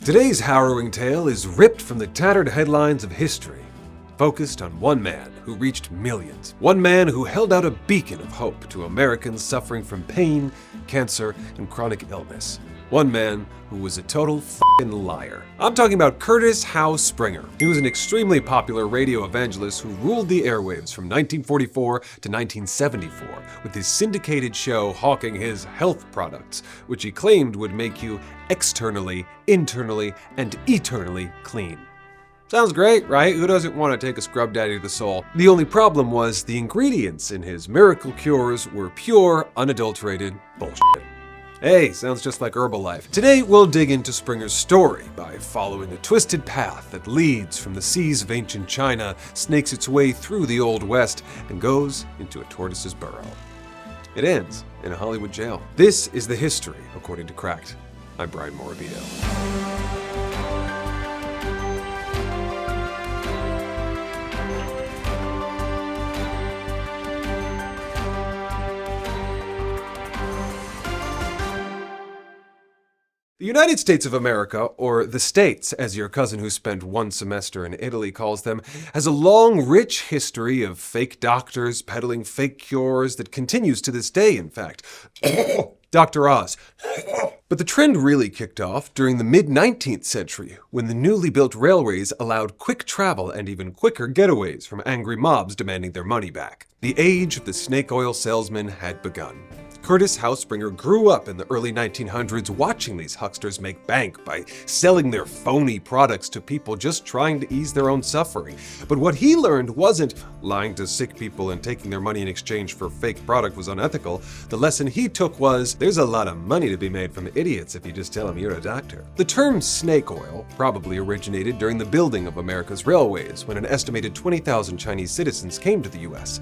Today's harrowing tale is ripped from the tattered headlines of history, focused on one man who reached millions. One man who held out a beacon of hope to Americans suffering from pain, cancer, and chronic illness. One man who was a total f***ing liar. I'm talking about Curtis Howe Springer. He was an extremely popular radio evangelist who ruled the airwaves from 1944 to 1974 with his syndicated show hawking his health products, which he claimed would make you externally, internally, and eternally clean. Sounds great, right? Who doesn't want to take a scrub daddy to the soul? The only problem was the ingredients in his miracle cures were pure, unadulterated bullshit. Hey, sounds just like Herbalife. Today, we'll dig into Springer's story by following a twisted path that leads from the seas of ancient China, snakes its way through the Old West, and goes into a tortoise's burrow. It ends in a Hollywood jail. This is the history, according to Cracked. I'm Brian Morabito. The United States of America, or the States, as your cousin who spent one semester in Italy calls them, has a long, rich history of fake doctors peddling fake cures that continues to this day, in fact. Dr. Oz. But the trend really kicked off during the mid-19th century, when the newly built railways allowed quick travel and even quicker getaways from angry mobs demanding their money back. The age of the Snakeoil Salesman had begun. Curtis Howe Springer grew up in the early 1900s watching these hucksters make bank by selling their phony products to people just trying to ease their own suffering. But what he learned wasn't lying to sick people and taking their money in exchange for a fake product was unethical. The lesson he took was, there's a lot of money to be made from idiots if you just tell them you're a doctor. The term snake oil probably originated during the building of America's railways when an estimated 20,000 Chinese citizens came to the US.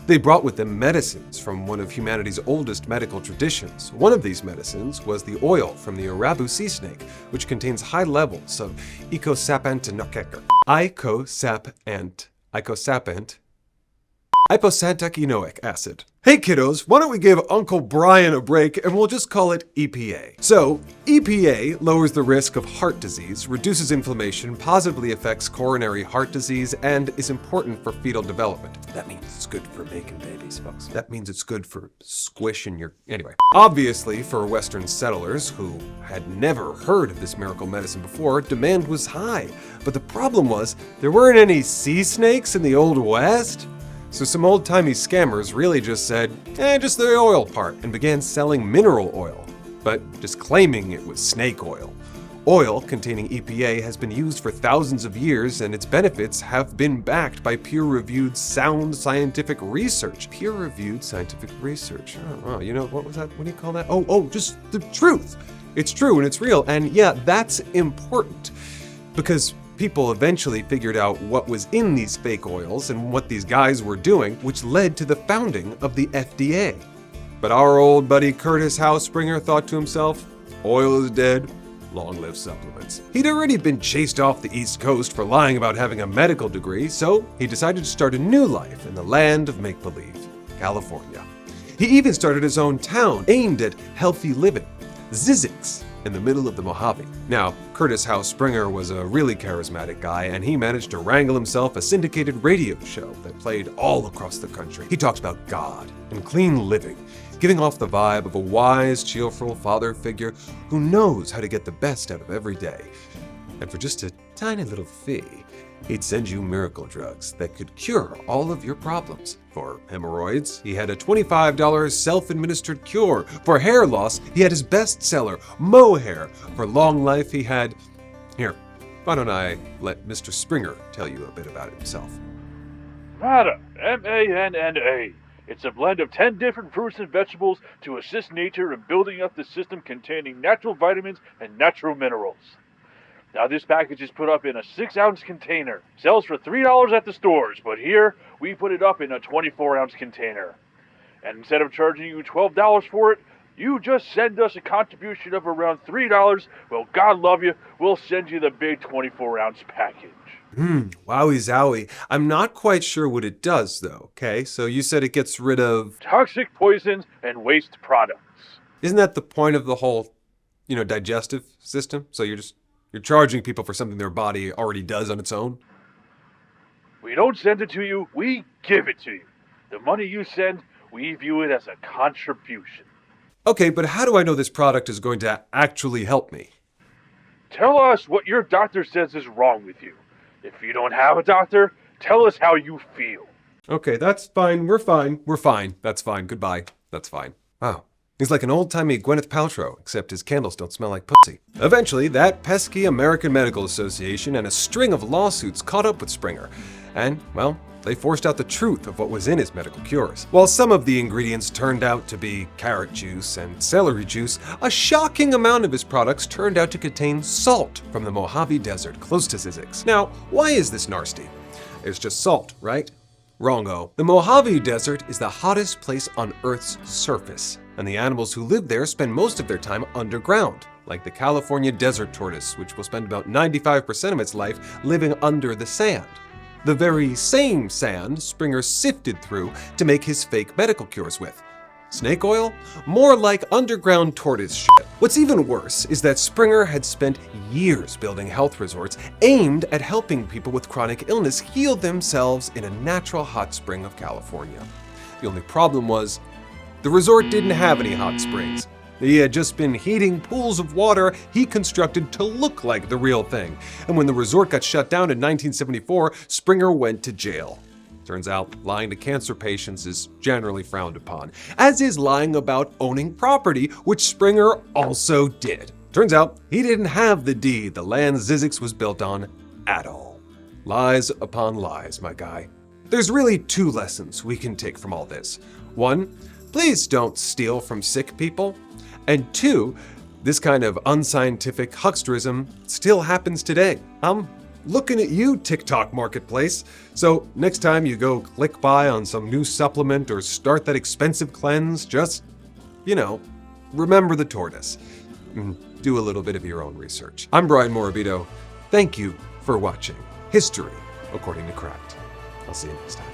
They brought with them medicines from one of humanity's oldest medical traditions. One of these medicines was the oil from the Arabu sea snake, which contains high levels of iposapantenoic acid. Hey kiddos, why don't we give Uncle Brian a break and we'll just call it EPA. So, EPA lowers the risk of heart disease, reduces inflammation, positively affects coronary heart disease, and is important for fetal development. That means it's good for making babies, folks. That means it's good for squishing your... Anyway. Obviously, for Western settlers who had never heard of this miracle medicine before, demand was high. But the problem was, there weren't any sea snakes in the Old West. So some old-timey scammers really just said, just the oil part, and began selling mineral oil, but just claiming it was snake oil. Oil containing EPA has been used for thousands of years, and its benefits have been backed by peer-reviewed sound scientific research. Peer-reviewed scientific research. Oh, you know, what was that? What do you call that? Just the truth. It's true and it's real, and yeah, that's important, because people eventually figured out what was in these fake oils and what these guys were doing, which led to the founding of the FDA. But our old buddy Curtis Howe Springer thought to himself, oil is dead, long live supplements. He'd already been chased off the East Coast for lying about having a medical degree, so he decided to start a new life in the land of make-believe, California. He even started his own town aimed at healthy living, Zizix, in the middle of the Mojave. Now, Curtis Howe Springer was a really charismatic guy, and he managed to wrangle himself a syndicated radio show that played all across the country. He talked about God and clean living, giving off the vibe of a wise, cheerful father figure who knows how to get the best out of every day. And for just a tiny little fee, he'd send you miracle drugs that could cure all of your problems. For hemorrhoids, he had a $25 self-administered cure. For hair loss, he had his bestseller, Mohair. For long life, he had... Here, why don't I let Mr. Springer tell you a bit about himself? Manna, M-A-N-N-A. It's a blend of 10 different fruits and vegetables to assist nature in building up the system containing natural vitamins and natural minerals. Now this package is put up in a 6-ounce container. Sells for $3 at the stores, but here we put it up in a 24-ounce container. And instead of charging you $12 for it, you just send us a contribution of around $3. Well, God love you, we'll send you the big 24-ounce package. Wowie zowie. I'm not quite sure what it does though, okay? So you said it gets rid of... toxic poisons and waste products. Isn't that the point of the whole, digestive system? So you're just You're charging people for something their body already does on its own? We don't send it to you, we give it to you. The money you send, we view it as a contribution. Okay, but how do I know this product is going to actually help me? Tell us what your doctor says is wrong with you. If you don't have a doctor, tell us how you feel. Okay, that's fine. We're fine. We're fine. That's fine. Goodbye. That's fine. Wow. He's like an old-timey Gwyneth Paltrow, except his candles don't smell like pussy. Eventually, that pesky American Medical Association and a string of lawsuits caught up with Springer. And, well, they forced out the truth of what was in his medical cures. While some of the ingredients turned out to be carrot juice and celery juice, a shocking amount of his products turned out to contain salt from the Mojave Desert close to Zizix. Now, why is this nasty? It's just salt, right? Wrongo. The Mojave Desert is the hottest place on Earth's surface, and the animals who live there spend most of their time underground, like the California desert tortoise, which will spend about 95% of its life living under the sand. The very same sand Springer sifted through to make his fake medical cures with. Snake oil? More like underground tortoise shit. What's even worse is that Springer had spent years building health resorts aimed at helping people with chronic illness heal themselves in a natural hot spring of California. The only problem was, the resort didn't have any hot springs. He had just been heating pools of water he constructed to look like the real thing. And when the resort got shut down in 1974, Springer went to jail. Turns out, lying to cancer patients is generally frowned upon, as is lying about owning property, which Springer also did. Turns out, he didn't have the deed the land Zizix was built on at all. Lies upon lies, my guy. There's really two lessons we can take from all this. One, please don't steal from sick people. And two, this kind of unscientific hucksterism still happens today. I'm looking at you, TikTok marketplace. So next time you go click buy on some new supplement or start that expensive cleanse, just, remember the tortoise. Do a little bit of your own research. I'm Brian Morabito. Thank you for watching History According to Cracked. I'll see you next time.